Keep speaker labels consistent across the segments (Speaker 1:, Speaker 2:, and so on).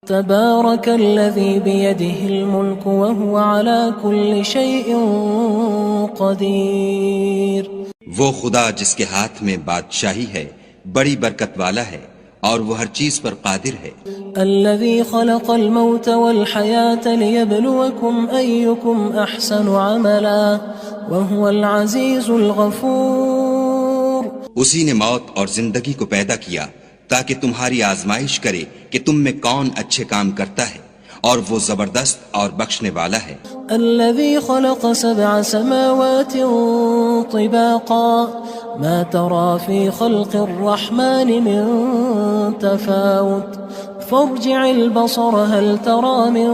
Speaker 1: تبارك الذي بيده الملك وهو على كل شيء قدير.
Speaker 2: وہ خدا جس کے ہاتھ میں بادشاہی ہے بڑی برکت والا ہے اور وہ ہر چیز پر قادر ہے.
Speaker 1: الذي خلق الموت والحياة ليبلوكم أيكم أحسن عملا وهو العزيز الغفور.
Speaker 2: اسی نے موت اور زندگی کو پیدا کیا تاکہ تمہاری آزمائش کرے کہ تم میں کون اچھے کام کرتا ہے اور وہ زبردست اور بخشنے والا ہے.
Speaker 1: الذي خلق 7 سماوات طباقا ما ترى في خلق الرحمن من تفاوت فارجع البصر هل ترى من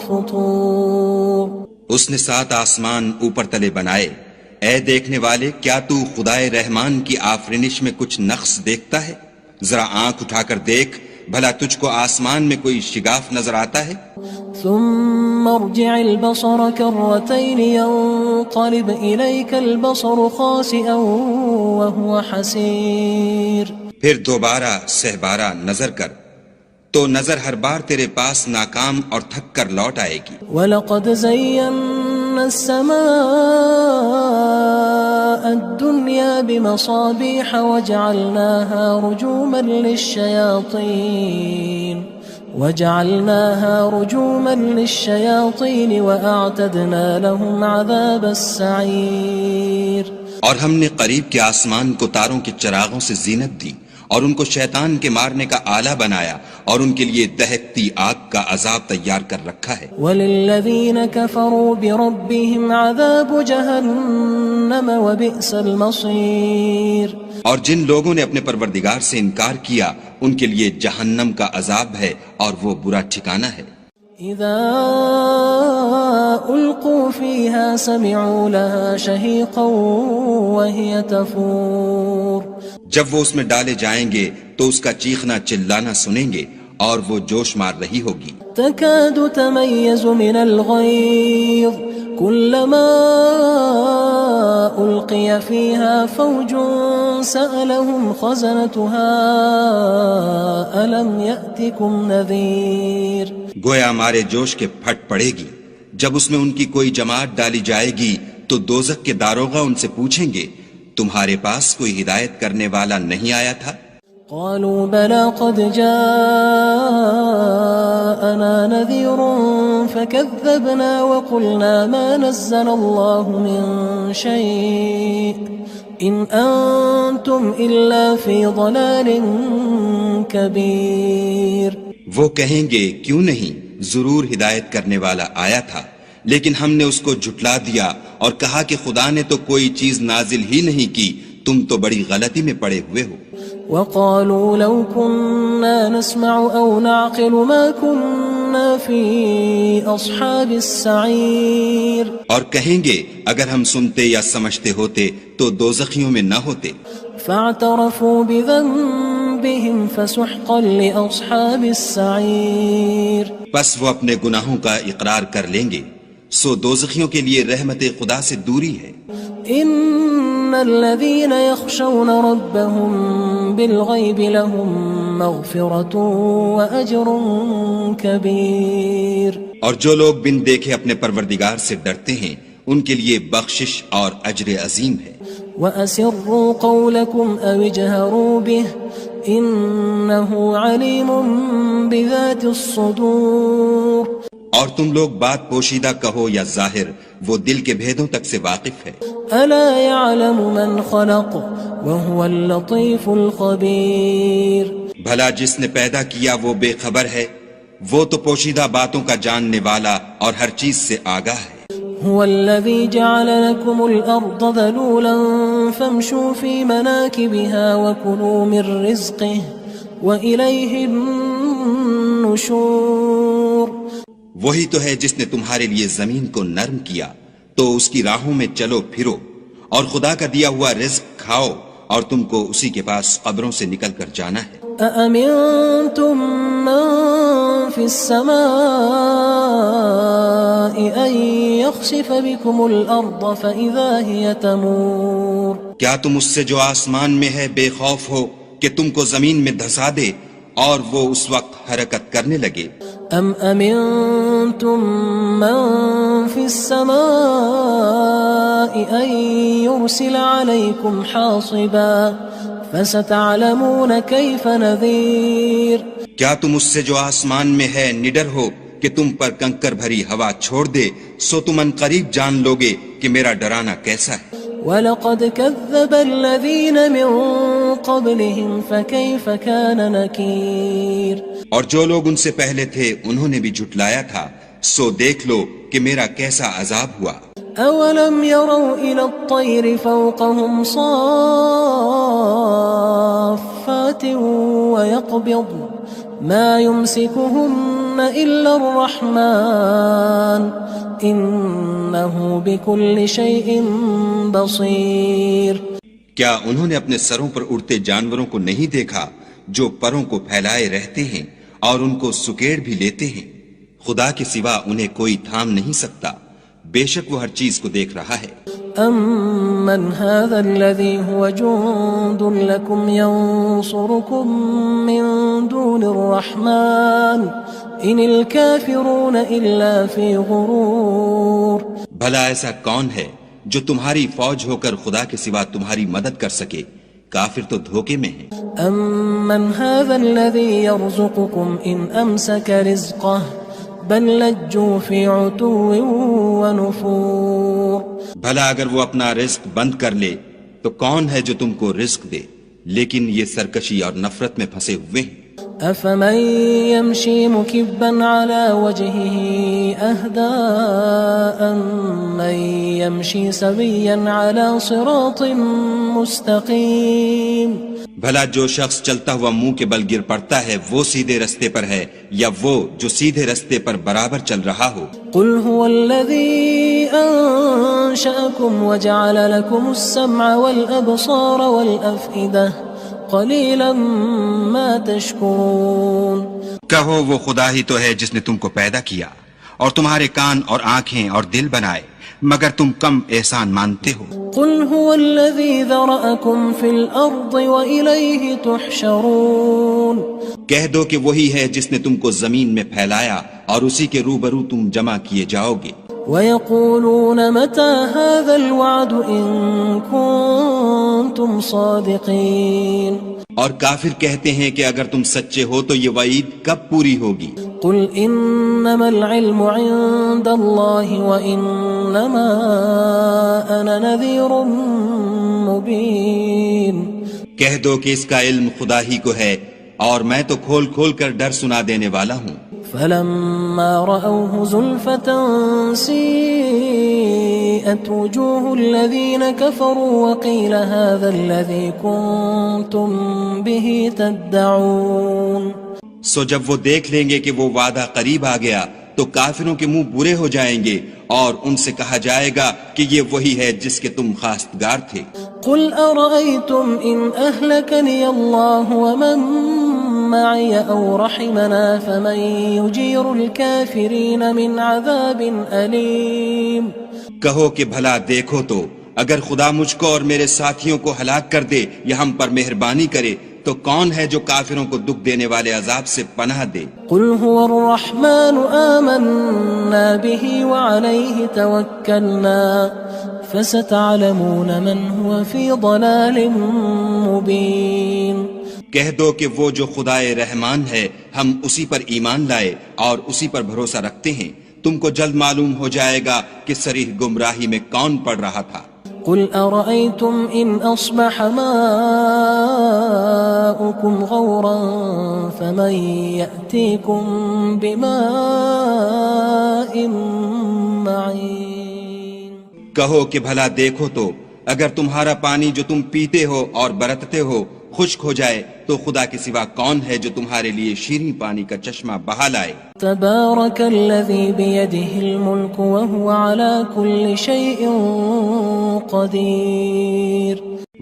Speaker 1: فطور.
Speaker 2: اس نے 7 آسمان اوپر تلے بنائے. اے دیکھنے والے، کیا تو خدائے رحمان کی آفرینش میں کچھ نقص دیکھتا ہے؟ ذرا آنکھ اٹھا کر دیکھ، بھلا تجھ کو آسمان میں کوئی شگاف نظر آتا ہے؟
Speaker 1: ثم ارجع البصر كرتين ينقلب إليك البصر خاسئا وهو حسير.
Speaker 2: پھر دوبارہ سہبارہ نظر کر تو نظر ہر بار تیرے پاس ناکام اور تھک کر لوٹ آئے گی.
Speaker 1: وَلَقَدْ زَيَّنَّا السَّمَاءَ الدُّنْيَا بِمَصَابِيحَ وَجَعَلْنَاهَا رُجُومًا لِلشَّيَاطِينِ وَأَعْتَدْنَا لَهُمْ عَذَابَ السَّعِيرِ.
Speaker 2: اور ہم نے قریب کے آسمان کو تاروں کے چراغوں سے زینت دی اور ان کو شیطان کے مارنے کا آلہ بنایا اور ان کے لیے دہکتی آگ کا عذاب تیار کر رکھا ہے.
Speaker 1: وَلِلَّذِينَ كَفَرُوا بِرَبِّهِمْ عَذَابُ جَهَنَّمَ وَبِئْسَ الْمَصِيرُ.
Speaker 2: اور جن لوگوں نے اپنے پروردگار سے انکار کیا ان کے لیے جہنم کا عذاب ہے اور وہ برا ٹھکانہ ہے.
Speaker 1: اذا القوا فيها سمعوا لها شهيقا وهي تفور.
Speaker 2: جب وہ اس میں ڈالے جائیں گے تو اس کا چیخنا چلانا سنیں گے اور وہ جوش مار رہی ہوگی.
Speaker 1: تكاد تميز من الغيظ كلما ألقي فيها فوج سألهم خزنتها ألم يأتكم نذير.
Speaker 2: گویا مارے جوش کے پھٹ پڑے گی. جب اس میں ان کی کوئی جماعت ڈالی جائے گی تو دوزخ کے داروغہ ان سے پوچھیں گے تمہارے پاس کوئی ہدایت کرنے والا نہیں آیا تھا؟
Speaker 1: قالوا بلى قد جاءنا نذير فكذبنا وقلنا ما نزل الله من شيء إن أنتم إلا في ضلال كبير.
Speaker 2: وہ کہیں گے کیوں نہیں، ضرور ہدایت کرنے والا آیا تھا، لیکن ہم نے اس کو جھٹلا دیا اور کہا کہ خدا نے تو کوئی چیز نازل ہی نہیں کی، تم تو بڑی غلطی میں پڑے ہوئے ہو.
Speaker 1: وقالوا لو كنا نسمع أو نعقل ما كنا في أصحاب السعير.
Speaker 2: اور کہیں گے اگر ہم سنتے یا سمجھتے ہوتے تو دوزخیوں میں نہ ہوتے.
Speaker 1: فاعترفوا بذنبهم فسحقا لأصحاب السعير.
Speaker 2: بس وہ اپنے گناہوں کا اقرار کر لیں گے، سو دوزخیوں کے لیے رحمت خدا سے دوری ہے.
Speaker 1: ان الذين يخشون ربهم بالغيب لهم مغفرة واجر كبير.
Speaker 2: اور جو لوگ بن دیکھے اپنے پروردگار سے ڈرتے ہیں ان کے لیے بخشش اور اجر عظیم ہے.
Speaker 1: واسروا قولكم او اجهروا به انه عليم بذات الصدور.
Speaker 2: اور تم لوگ بات پوشیدہ کہو یا ظاہر، وہ دل کے بھیدوں تک سے واقف ہے.
Speaker 1: الا يعلم من خلق وهو اللطيف الخبير.
Speaker 2: بھلا جس نے پیدا کیا وہ بے خبر ہے، وہ تو پوشیدہ باتوں کا جاننے والا اور ہر چیز سے آگاہ ہے.
Speaker 1: هو الذي جعل لكم الأرض ذلولا فامشوا في مناكبها وكلوا من رزقه وإليه النشور.
Speaker 2: وہی تو ہے جس نے تمہارے لیے زمین کو نرم کیا تو اس کی راہوں میں چلو پھرو اور خدا کا دیا ہوا رزق کھاؤ اور تم کو اسی کے پاس قبروں سے نکل کر جانا ہے.
Speaker 1: أأمنتم من في السماء أن يخسف بكم الأرض فإذا هي تمور.
Speaker 2: کیا تم اس سے جو آسمان میں ہے بے خوف ہو کہ تم کو زمین میں دھسا دے اور وہ اس وقت حرکت کرنے لگے.
Speaker 1: ام امنتم من في السماء ان يرسل عليكم حاصبا فستعلمون كيف نذير.
Speaker 2: کیا تم اس سے جو آسمان میں ہے نڈر ہو کہ تم پر کنکر بھری ہوا چھوڑ دے؟ سو تم ان قریب جان لوگے کہ میرا ڈرانا کیسا ہے.
Speaker 1: وَلَقَدْ كَذَّبَ الَّذِينَ مِن قَبْلِهِمْ فَكَيْفَ كَانَ نَكِيرٌ.
Speaker 2: اور جو لوگ ان سے پہلے تھے انہوں نے بھی جھٹلایا تھا، سو دیکھ لو کہ میرا کیسا عذاب ہوا.
Speaker 1: أَوَلَمْ يَرَوْا إِلَى الطَّيْرِ فَوْقَهُمْ صَافَّاتٍ وَيَقْبِضْنَ مَا يُمْسِكُهُنَّ إِلَّا الرَّحْمَنُ إِنَّهُ بِكُلِّ شَيْءٍ بَصِيرٌ.
Speaker 2: کیا انہوں نے اپنے سروں پر اڑتے جانوروں کو نہیں دیکھا جو پروں کو پھیلائے رہتے ہیں اور ان کو سکیڑ بھی لیتے ہیں؟ خدا کے سوا انہیں کوئی تھام نہیں سکتا، بے شک وہ ہر چیز کو دیکھ رہا ہے.
Speaker 1: أَمَّنْ هَذَا الَّذِي هُوَ جُندٌ لَكُمْ يَنصُرُكُم مِّن دُونِ الرَّحْمَنِ إِنِ الْكَافِرُونَ إِلَّا فِي غُرُورٍ.
Speaker 2: بھلا ایسا کون ہے جو تمہاری فوج ہو کر خدا کے سوا تمہاری مدد کر سکے؟ کافر تو دھوکے میں ہیں.
Speaker 1: أَمَّنْ هَذَا الَّذِي يَرْزُقُكُمْ إِنْ أَمْسَكَ رِزْقَهُ بل لجوا فی عتو ونفور.
Speaker 2: بھلا اگر وہ اپنا رزق بند کر لے تو کون ہے جو تم کو رزق دے؟ لیکن یہ سرکشی اور نفرت میں پھنسے ہوئے ہیں.
Speaker 1: افمن يمشي مكبا على وجهه اهدى أمن يمشي سويا على صراط مستقيم.
Speaker 2: بھلا جو شخص چلتا ہوا منہ کے بل گر پڑتا ہے وہ سیدھے رستے پر ہے یا وہ جو سیدھے رستے پر برابر چل رہا ہو؟
Speaker 1: قل هو الذي أنشأكم وجعل لكم السمع والأبصار والأفئدة قلیلا ما تشکرون.
Speaker 2: کہو وہ خدا ہی تو ہے جس نے تم کو پیدا کیا اور تمہارے کان اور آنکھیں اور دل بنائے، مگر تم کم احسان مانتے ہو.
Speaker 1: قل هو الذي ذرأكم في الأرض وإليه تحشرون.
Speaker 2: کہہ دو کہ وہی ہے جس نے تم کو زمین میں پھیلایا اور اسی کے روبرو تم جمع کیے جاؤ گے.
Speaker 1: وَيَقُولُونَ مَتَى هَذَا الْوَعْدُ إِن كُنتُمْ صَادِقِينَ.
Speaker 2: اور کافر کہتے ہیں کہ اگر تم سچے ہو تو یہ وعید کب پوری ہوگی؟
Speaker 1: قُلْ إِنَّمَا الْعِلْمُ عِندَ اللَّهِ وَإِنَّمَا أَنَا نَذِيرٌ مُبِينٌ. کہہ
Speaker 2: دو کہ اس کا علم خدا ہی کو ہے اور میں تو کھول کھول کر ڈر سنا دینے والا ہوں.
Speaker 1: فلما رأوه زلفة سيئت وجوه الذين كفروا وقيل هذا الذي كنتم به تدعون.
Speaker 2: سو جب وہ دیکھ لیں گے کہ وہ وعدہ قریب آ گیا تو کافروں کے منہ برے ہو جائیں گے اور ان سے کہا جائے گا کہ یہ وہی ہے جس کے تم خواستگار تھے.
Speaker 1: قل أرأيتم إن أهلكني الله ومن معي أو رحمنا فمن يجير الكافرين من عذاب أليم.
Speaker 2: کہو کہ بھلا دیکھو تو اگر خدا مجھ کو اور میرے ساتھیوں کو ہلاک کر دے یا ہم پر مہربانی کرے تو کون ہے جو کافروں کو دکھ دینے والے عذاب سے پناہ دے؟
Speaker 1: قل هو الرحمن آمنا به وعليه توكلنا فستعلمون من هو في ضلال مبين.
Speaker 2: کہہ دو کہ وہ جو خدائے رحمان ہے ہم اسی پر ایمان لائے اور اسی پر بھروسہ رکھتے ہیں، تم کو جلد معلوم ہو جائے گا کہ صریح گمراہی میں کون پڑ رہا تھا.
Speaker 1: قل أرأيتم إن أصبح ماؤكم غورا فمن يأتيكم بماء معين.
Speaker 2: کہو کہ بھلا دیکھو تو اگر تمہارا پانی جو تم پیتے ہو اور برتتے ہو خشک ہو جائے تو خدا کے سوا کون ہے جو تمہارے لیے شیریں پانی کا چشمہ بہا لائے.
Speaker 1: تبارك الذي بيده الملك وهو على كل شيء قدير.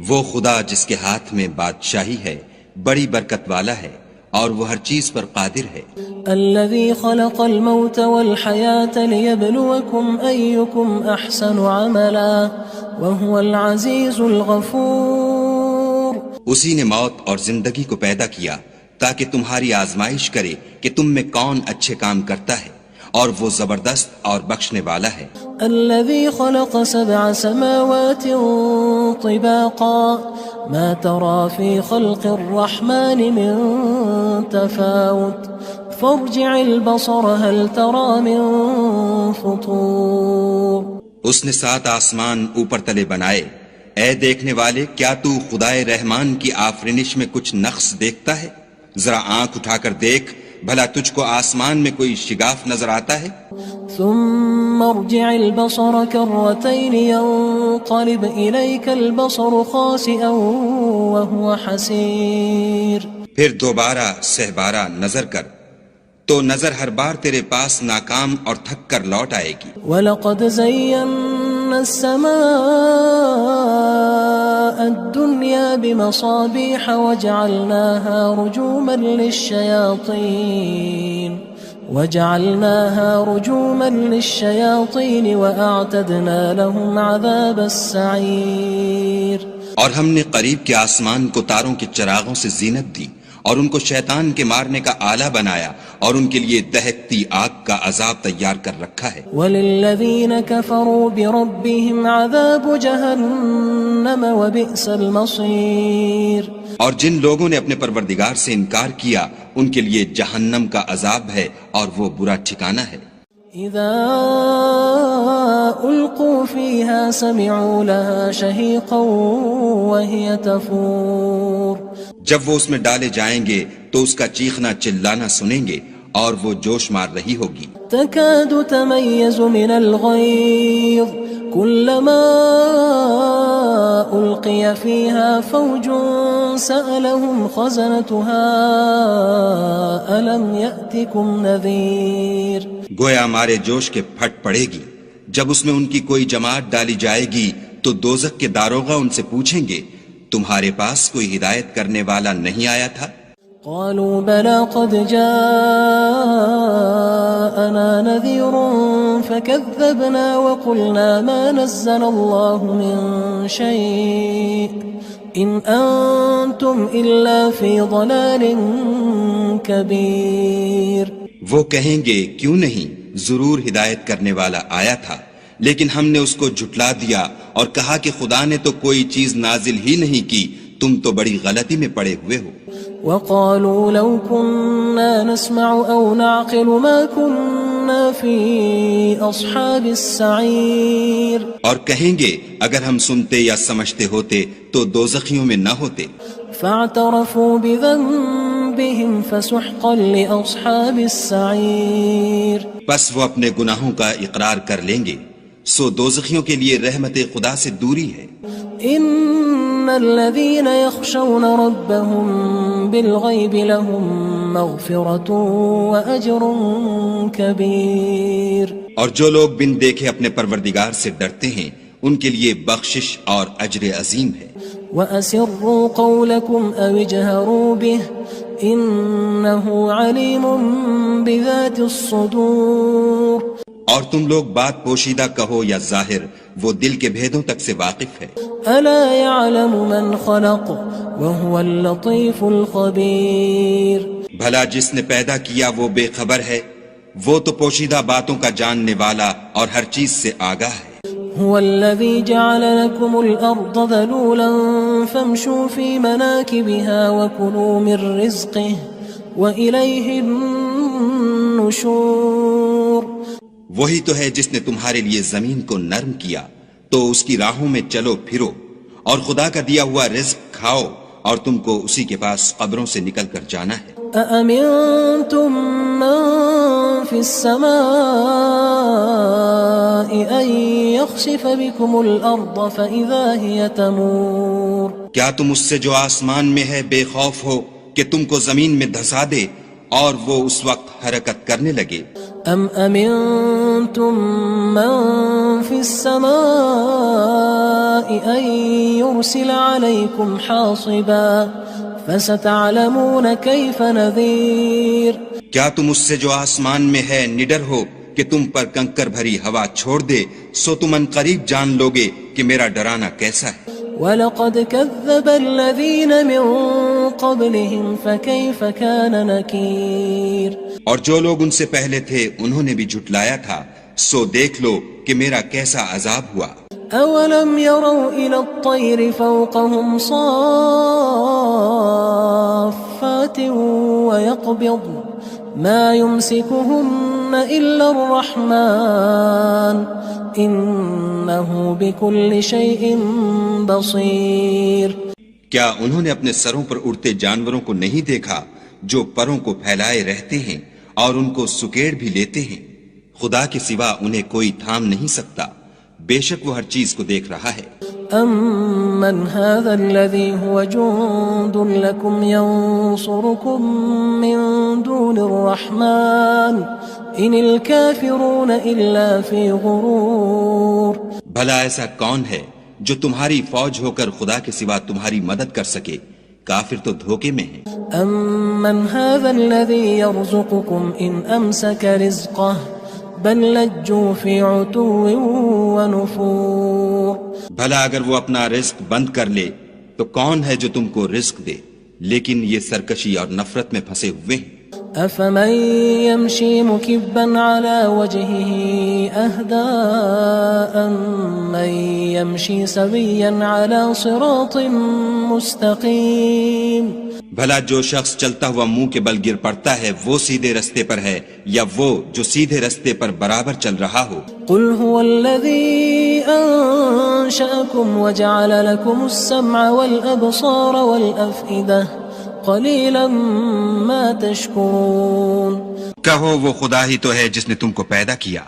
Speaker 2: وہ خدا جس کے ہاتھ میں بادشاہی ہے بڑی برکت والا ہے اور وہ ہر چیز پر قادر ہے.
Speaker 1: الذي خلق الموت والحياة ليبلوكم أيكم أحسن عملا وهو العزيز الغفور.
Speaker 2: اسی نے موت اور زندگی کو پیدا کیا تاکہ تمہاری آزمائش کرے کہ تم میں کون اچھے کام کرتا ہے، اور وہ زبردست اور بخشنے والا ہے۔
Speaker 1: الذي خلق 7 سماوات طباقا ما ترى في خلق الرحمن من تفاوت فارجع البصر هل ترى من فطور۔
Speaker 2: اس نے 7 آسمان اوپر تلے بنائے، اے دیکھنے والے کیا تو خدائے رحمان کی آفرینش میں کچھ نقص دیکھتا ہے؟ ذرا آنکھ اٹھا کر دیکھ، بھلا تجھ کو آسمان میں کوئی شگاف نظر آتا ہے؟
Speaker 1: ثم ارجع البصر كرتين ينقلب إليك البصر خاسئا وهو حسير۔
Speaker 2: پھر دوبارہ سہبارہ نظر کر تو نظر ہر بار تیرے پاس ناکام اور تھک کر لوٹ آئے گی۔
Speaker 1: وَلَقَدْ زَيَّنَّا السَّمَاءَ الدُّنْيَا بِمَصَابِيحَ وَجَعَلْنَاهَا رُجُومًا لِلشَّيَاطِينِ وَأَعْتَدْنَا لَهُمْ عَذَابَ السَّعِيرِ۔
Speaker 2: اور ہم نے قریب کے آسمان کو تاروں کے چراغوں سے زینت دی، اور ان کو شیطان کے مارنے کا آلہ بنایا، اور ان کے لیے دہکتی آگ کا عذاب تیار کر رکھا ہے۔
Speaker 1: وَلِلَّذِينَ كَفَرُوا بِرَبِّهِمْ عَذَابُ جَهَنَّمَ وَبِئْسَ الْمَصِيرُ۔
Speaker 2: اور جن لوگوں نے اپنے پروردگار سے انکار کیا ان کے لیے جہنم کا عذاب ہے، اور وہ برا ٹھکانہ ہے۔
Speaker 1: اذا القوا فيها سمعوا لها شهيقا وهي تفور۔
Speaker 2: جب وہ اس میں ڈالے جائیں گے تو اس کا چیخنا چلانا سنیں گے، اور وہ جوش مار رہی ہوگی۔
Speaker 1: تكاد تميز من الغيظ كلما ألقي فيها فوج سألهم خزنتها ألم يأتكم نذير۔
Speaker 2: گویا ہمارے جوش کے پھٹ پڑے گی جب اس میں ان کی کوئی جماعت ڈالی جائے گی تو دوزخ کے داروغہ ان سے پوچھیں گے تمہارے پاس کوئی ہدایت کرنے والا نہیں آیا تھا؟
Speaker 1: قالوا بلى قد جاءنا نذير فكذبنا وقلنا ما نزل الله من شيء إن أنتم إلا في ضلال كبير۔
Speaker 2: وہ کہیں گے کیوں نہیں، ضرور ہدایت کرنے والا آیا تھا، لیکن ہم نے اس کو جھٹلا دیا اور کہا کہ خدا نے تو کوئی چیز نازل ہی نہیں کی، تم تو بڑی غلطی میں پڑے ہوئے ہو۔
Speaker 1: وقالوا لو كنا نسمع أو نعقل ما كنا في أصحاب السعير۔
Speaker 2: اور کہیں گے اگر ہم سنتے یا سمجھتے ہوتے تو دوزخیوں میں نہ ہوتے۔
Speaker 1: فاعترفوا بذنبهم فسحقا لأصحاب السعير۔
Speaker 2: بس وہ اپنے گناہوں کا اقرار کر لیں گے، سو دوزخیوں کے لیے رحمت خدا سے دوری ہے۔
Speaker 1: ان الذين يخشون ربهم بالغيب لهم مغفرة واجر كبير۔
Speaker 2: اور جو لوگ بن دیکھے اپنے پروردگار سے ڈرتے ہیں ان کے لیے بخشش اور اجر عظیم ہے۔
Speaker 1: واسروا قولكم او اجهروا به انه عليم بذات الصدور۔
Speaker 2: اور تم لوگ بات پوشیدہ کہو یا ظاہر، وہ دل کے بھیدوں تک سے واقف ہے۔
Speaker 1: الا يعلم من خلق وهو اللطيف الخبير۔
Speaker 2: بھلا جس نے پیدا کیا وہ بے خبر ہے، وہ تو پوشیدہ باتوں کا جاننے والا اور ہر چیز سے آگاہ ہے۔
Speaker 1: هو الذي جعل لكم الأرض ذلولا فامشوا في مناكبها وكلوا من رزقه وإليه النشور۔
Speaker 2: وہی تو ہے جس نے تمہارے لیے زمین کو نرم کیا تو اس کی راہوں میں چلو پھرو، اور خدا کا دیا ہوا رزق کھاؤ، اور تم کو اسی کے پاس قبروں سے نکل کر جانا ہے۔
Speaker 1: أأمنتم من في السماء أن يخسف بكم الأرض فإذا هي تمور۔
Speaker 2: کیا تم اس سے جو آسمان میں ہے بے خوف ہو کہ تم کو زمین میں دھسا دے اور وہ اس وقت حرکت کرنے لگے؟
Speaker 1: ام امنتم من في السماء ان يرسل عليكم حاصبا فستعلمون كيف نذير۔
Speaker 2: کیا تم اس سے جو آسمان میں ہے نڈر ہو کہ تم پر کنکر بھری ہوا چھوڑ دے، سو تم ان قریب جان لوگے کہ میرا ڈرانا کیسا ہے۔
Speaker 1: وَلَقَدْ كَذَّبَ الَّذِينَ مِن قبلهم فكيف كان نكير
Speaker 2: اور جو لوگ ان سے پہلے تھے انہوں نے بھی جھٹلایا تھا، سو دیکھ لو کہ میرا کیسا عذاب ہوا۔
Speaker 1: أولم يروا إلى الطير فوقهم صافات ويقبض ما يمسكهن إلا الرحمن إنه بكل شيء بصير۔
Speaker 2: کیا انہوں نے اپنے سروں پر اڑتے جانوروں کو نہیں دیکھا جو پروں کو پھیلائے رہتے ہیں اور ان کو سکیڑ بھی لیتے ہیں؟ خدا کے سوا انہیں کوئی تھام نہیں سکتا، بے شک وہ ہر چیز کو دیکھ رہا ہے۔
Speaker 1: أَمَّنْ هَذَا الَّذِي هُوَ جُندٌ لَكُمْ يَنصُرُكُم مِّن دُونِ الرَّحْمَنِ إِنِ الْكَافِرُونَ إِلَّا فِي غُرُورٍ۔
Speaker 2: بھلا ایسا کون ہے جو تمہاری فوج ہو کر خدا کے سوا تمہاری مدد کر سکے؟ کافر تو دھوکے میں ہیں۔
Speaker 1: أَمَّنْ هَذَا الَّذِي يَرْزُقُكُمْ إِنْ أَمْسَكَ رِزْقَهُ بل لجوا فی عتو ونفور۔
Speaker 2: بھلا اگر وہ اپنا رزق بند کر لے تو کون ہے جو تم کو رزق دے، لیکن یہ سرکشی اور نفرت میں پھنسے ہوئے ہیں۔
Speaker 1: افمن يمشي مكبا على وجهه اهدى أمن يمشي سويا على صراط مستقيم۔
Speaker 2: بھلا جو شخص چلتا ہوا منہ کے بل گر پڑتا ہے وہ سیدھے رستے پر ہے یا وہ جو سیدھے رستے پر برابر چل رہا ہو؟
Speaker 1: قل هو الذي أنشأكم وجعل لكم السمع والأبصار والأفئدة قلیلا ما تشکرون۔
Speaker 2: کہو وہ خدا ہی تو ہے جس نے تم کو پیدا کیا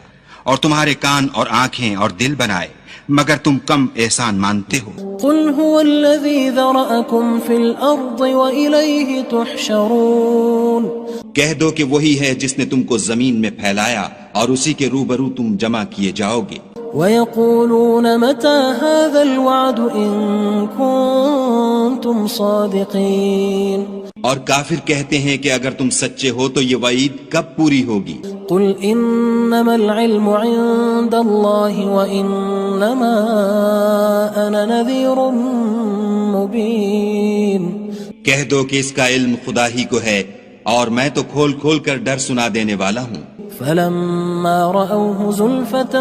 Speaker 2: اور تمہارے کان اور آنکھیں اور دل بنائے، مگر تم کم احسان مانتے ہو۔
Speaker 1: قل هو الذی ذرأکم فی الارض وإلیہ تحشرون۔
Speaker 2: کہہ دو کہ وہی ہے جس نے تم کو زمین میں پھیلایا اور اسی کے روبرو تم جمع کیے جاؤ گے۔
Speaker 1: وَيَقُولُونَ مَتَى هَذَا الْوَعْدُ إِن كُنتُمْ صَادِقِينَ۔
Speaker 2: اور کافر کہتے ہیں کہ اگر تم سچے ہو تو یہ وعید کب پوری ہوگی؟
Speaker 1: قُلْ إِنَّمَا الْعِلْمُ عِندَ اللَّهِ وَإِنَّمَا أَنَا نَذِيرٌ مُبِينٌ۔
Speaker 2: کہہ دو کہ اس کا علم خدا ہی کو ہے اور میں تو کھول کھول کر ڈر سنا دینے والا ہوں۔
Speaker 1: فلما رأوه زلفة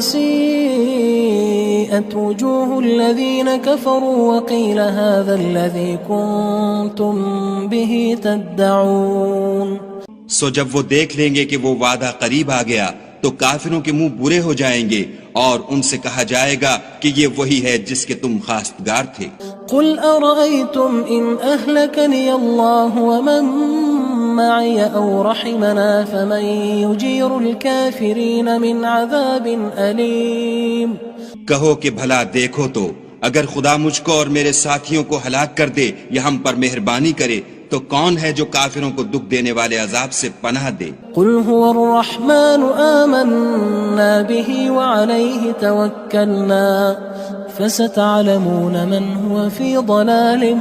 Speaker 1: سيئت وجوه الذين كفروا وقيل هذا الذي كنتم به تدعون۔
Speaker 2: سو جب وہ دیکھ لیں گے کہ وہ وعدہ قریب آ گیا تو کافروں کے منہ برے ہو جائیں گے اور ان سے کہا جائے گا کہ یہ وہی ہے جس کے تم خواستگار تھے۔
Speaker 1: قل أرأيتم إن أهلكني الله ومن معي أو رحمنا فمن يجير الكافرين من عذاب أليم۔
Speaker 2: کہو کہ بھلا دیکھو تو اگر خدا مجھ کو اور میرے ساتھیوں کو ہلاک کر دے یا ہم پر مہربانی کرے تو کون ہے جو کافروں کو دکھ دینے والے عذاب سے پناہ دے؟
Speaker 1: قل هو الرحمن آمنا به وعليه توكلنا فستعلمون من هو في ضلال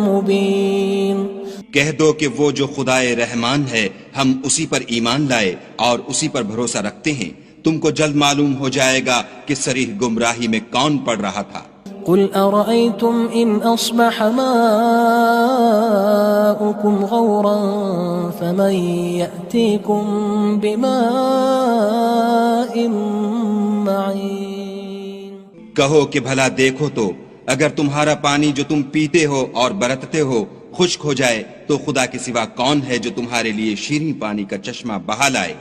Speaker 1: مبين۔
Speaker 2: کہہ دو کہ وہ جو خدائے رحمان ہے ہم اسی پر ایمان لائے اور اسی پر بھروسہ رکھتے ہیں، تم کو جلد معلوم ہو جائے گا کہ صریح گمراہی میں کون پڑ رہا تھا۔
Speaker 1: قل أرأيتم إن أصبح ماؤكم غورا فمن يأتيكم بماء معين۔
Speaker 2: کہو کہ بھلا دیکھو تو اگر تمہارا پانی جو تم پیتے ہو اور برتتے ہو خشک ہو جائے تو خدا کے سوا کون ہے جو تمہارے لیے شیریں پانی کا چشمہ بہا لائے؟